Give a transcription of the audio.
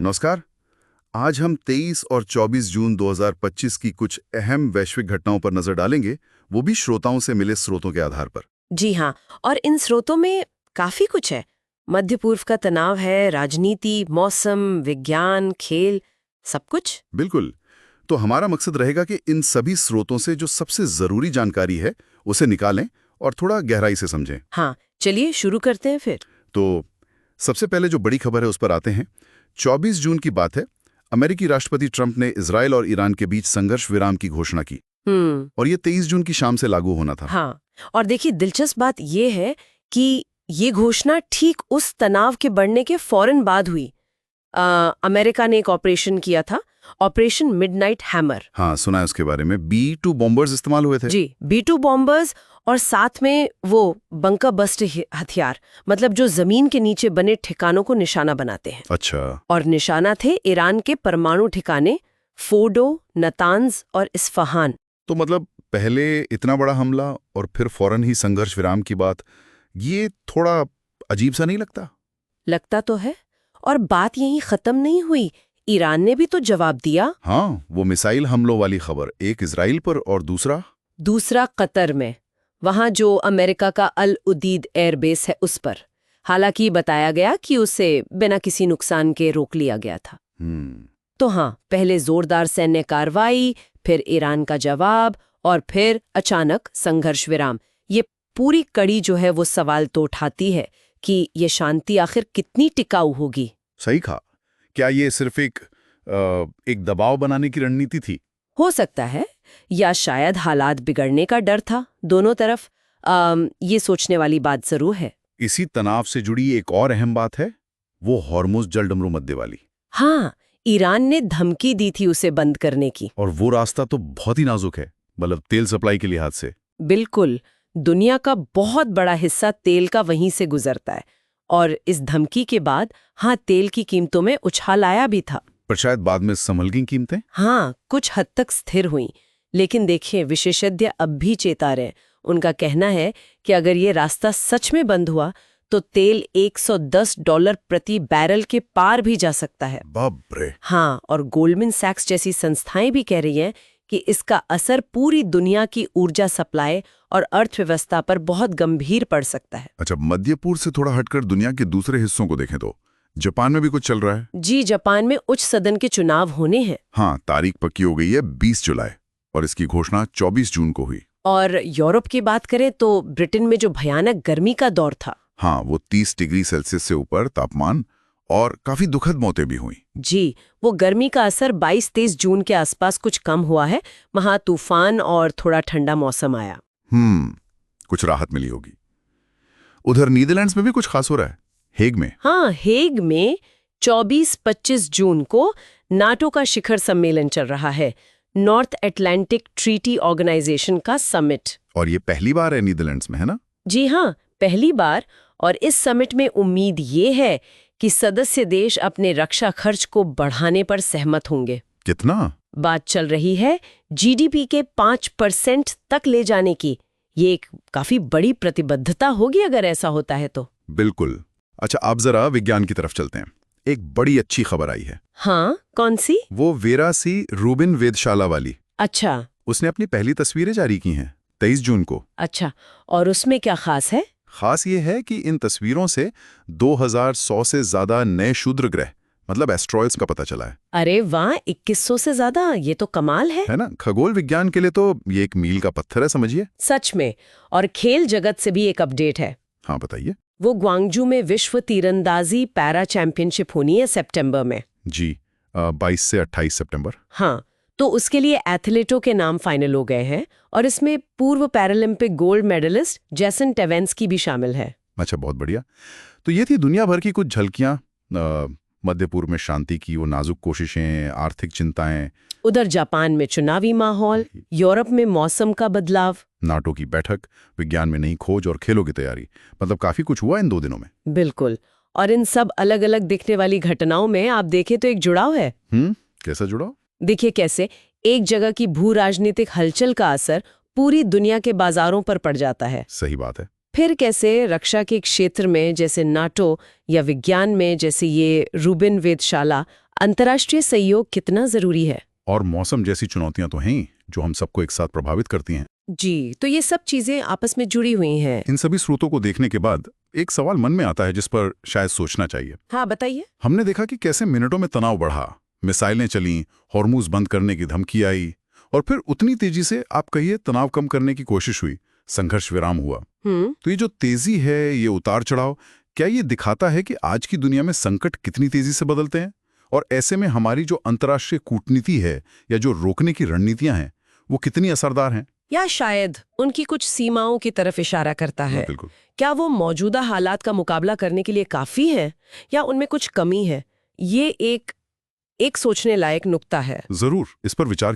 नमस्कार। आज हम 23 और 24 जून 2025 की कुछ अहम वैश्विक घटनाओं पर नजर डालेंगे, वो भी श्रोताओं से मिले स्रोतों के आधार पर। जी हाँ। और इन स्रोतों में काफी कुछ है। मध्य पूर्व का तनाव है, राजनीति, मौसम, विज्ञान, खेल, सब कुछ। बिल्कुल। तो हमारा मकसद रहेगा कि इन सभी स्रोतों से जो सबसे जरूरी जानकारी है उसे निकालें और थोड़ा गहराई से समझें। हाँ, चलिए शुरू करते हैं फिर। तो सबसे पहले जो बड़ी खबर है उस पर आते हैं। 24 जून की बात है। अमेरिकी राष्ट्रपति ट्रंप ने इजरायल और ईरान के बीच संघर्ष विराम की घोषणा की और ये 23 जून की शाम से लागू होना था। हाँ, और देखिए दिलचस्प बात ये है कि ये घोषणा ठीक उस तनाव के बढ़ने के फौरन बाद हुई। अमेरिका ने एक ऑपरेशन किया था, ऑपरेशन मिडनाइट हैमर। हाँ, सुना है उसके बारे में। B-2 बॉम्बर्स इस्तेमाल हुए थे। जी, B-2 बॉम्बर्स और साथ में वो बंकर बस्ट हथियार, मतलब जो जमीन के नीचे बने ठिकानों को निशाना बनाते हैं। अच्छा। और निशाना थे ईरान के परमाणु ठिकाने फोर्डो, नतांज और इस्फहान। तो मतलब पहले इतना बड़ा हमला और फिर फौरन ही संघर्ष विराम की बात, ये थोड़ा अजीब सा नहीं लगता? लगता तो है। और बात यहीं खत्म नहीं हुई, ईरान ने भी तो जवाब दिया। हाँ, वो मिसाइल हमलों वाली खबर, एक इजराइल पर और दूसरा कतर में, वहां जो अमेरिका का अल उदीद एयरबेस है उस पर। हालांकि बताया गया कि उसे बिना किसी नुकसान के रोक लिया गया था। तो हाँ, पहले जोरदार सैन्य कार्रवाई, फिर ईरान का जवाब और फिर अचानक संघर्ष विराम। ये पूरी कड़ी जो है वो सवाल तो उठाती है कि ये शांति आखिर कितनी टिकाऊ होगी। सही कहा। क्या ये सिर्फ एक दबाव बनाने की रणनीति थी? हो सकता है, या शायद हालात बिगड़ने का डर था दोनों तरफ। ये सोचने वाली बात जरूर है। इसी तनाव से जुड़ी एक और अहम बात है, वो हॉर्मुज़ जलडमरू मध्य वाली। हाँ, ईरान ने धमकी दी थी उसे बंद करने की। और वो रास्ता तो बहुत ही नाजुक है, मतलब तेल सप्लाई के लिहाज से। बिल्कुल, दुनिया का बहुत बड़ा हिस्सा तेल का वहीं से गुजरता है। और इस धमकी के बाद हाँ, तेल की कीमतों में उछाल आया भी था। पर शायद बाद में संभल गई कीमतें। हाँ, कुछ हद तक स्थिर हुई। लेकिन देखिए, विशेषज्ञ अब भी चेता रहे। उनका कहना है कि अगर ये रास्ता सच में बंद हुआ तो तेल $110 प्रति बैरल के पार भी जा सकता है। बाप रे। हाँ, और गोल्डमैन सैक्स जैसी संस्थाएं भी कह रही हैं कि इसका असर पूरी दुनिया की ऊर्जा सप्लाई और अर्थव्यवस्था पर बहुत गंभीर पड़ सकता है। अच्छा, मध्य पूर्व से थोड़ा हटकर दुनिया के दूसरे हिस्सों को देखें तो जापान में भी कुछ चल रहा है। जी, जापान में उच्च सदन के चुनाव होने हैं। हाँ, तारीख पक्की हो गई है 20 जुलाई और इसकी घोषणा 24 जून को हुई। और यूरोप की बात करें तो ब्रिटेन में जो भयानक गर्मी का दौर था, हाँ, वो 30 डिग्री सेल्सियस से ऊपर तापमान और काफी दुखद मौतें भी हुई। जी, वो गर्मी का असर 22-23 जून के आसपास कुछ कम हुआ है। वहां तूफान और थोड़ा ठंडा मौसम आया। कुछ राहत मिली होगी। उधर नीदरलैंड्स में भी कुछ खास हो रहा है, हेग में। हाँ, हेग में 24-25 जून को नाटो का शिखर सम्मेलन चल रहा है, नॉर्थ अटलांटिक ट्रीटी ऑर्गेनाइजेशन का समिट। और ये पहली बार है नीदरलैंड्स में, है ना? जी हाँ, पहली बार। और इस समिट में उम्मीद ये है कि सदस्य देश अपने रक्षा खर्च को बढ़ाने पर सहमत होंगे। कितना? बात चल रही है जीडीपी के 5% तक ले जाने की। ये एक काफी बड़ी प्रतिबद्धता होगी अगर ऐसा होता है तो। बिल्कुल। अच्छा, आप जरा विज्ञान की तरफ चलते हैं। एक बड़ी अच्छी खबर आई है। हाँ, कौन सी? वो वेरा सी रूबिन वेधशाला वाली। अच्छा। उसने अपनी पहली तस्वीरें जारी की हैं 23 जून को। अच्छा, और उसमें क्या खास है? खास ये है कि इन तस्वीरों से 2100 से ज्यादा नए क्षुद्र ग्रह, मतलब एस्ट्रॉयड्स का पता चला है। अरे वाह, 2100 से ज्यादा, ये तो कमाल है ना? खगोल विज्ञान के लिए तो ये एक मील का पत्थर है, समझिए। सच में। और खेल जगत से भी एक अपडेट है। हाँ, बताइए। वो ग्वांगजू में विश्व तीरंदाजी पैरा चैंपियनशिप होनी है सितंबर में। जी, 22 से 28 सितंबर। हाँ, तो उसके लिए एथलीटों के नाम फाइनल हो गए हैं और इसमें पूर्व पैरालंपिक गोल्ड मेडलिस्ट जेसन टेवेंस की भी शामिल है। अच्छा, बहुत बढ़िया। तो ये थी दुनिया भर की कुछ झलकियां। मध्य पूर्व में शांति की वो नाजुक कोशिशें, आर्थिक चिंताएं, उधर जापान में चुनावी माहौल, यूरोप में मौसम का बदलाव, नाटो की बैठक, विज्ञान में नई खोज और खेलों की तैयारी। मतलब काफी कुछ हुआ इन 2 दिनों में। बिल्कुल। और इन सब अलग अलग दिखने वाली घटनाओं में आप देखें तो एक जुड़ाव है। कैसा जुड़ाव? देखिए कैसे एक जगह की भू राजनीतिक हलचल का असर पूरी दुनिया के बाजारों पर पड़ जाता है। सही बात है। फिर कैसे रक्षा के क्षेत्र में जैसे नाटो या विज्ञान में जैसे ये रूबिन वेधशाला अंतर्राष्ट्रीय सहयोग कितना जरूरी है। और मौसम जैसी चुनौतियां तो हैं ही, जो हम सबको एक साथ प्रभावित करती हैं। जी, तो ये सब चीजें आपस में जुड़ी हुई हैं। इन सभी स्रोतों को देखने के बाद एक सवाल मन में आता है जिस पर शायद सोचना चाहिए। हाँ, बताइए। हमने देखा कि कैसे मिनटों में तनाव बढ़ा, मिसाइलें चलीं, हॉर्मूज बंद करने की धमकी आई, और फिर उतनी तेजी से आप कहिए तनाव कम करने की कोशिश हुई, संघर्ष विराम हुआ। तो ये जो तेजी है, ये उतार चढ़ाव, क्या ये दिखाता है कि आज की दुनिया में संकट कितनी तेजी से बदलते हैं? और ऐसे में हमारी जो अंतर्राष्ट्रीय कूटनीति है या जो रोकने की रणनीतियां हैं, वो कितनी असरदार हैं? या शायद उनकी कुछ सीमाओं की तरफ इशारा करता है। बिल्कुल। क्या वो मौजूदा हालात का मुकाबला करने के लिए काफी है या उनमें कुछ कमी है? ये एक सोचने लायक नुक्ता है। जरूर इस पर विचार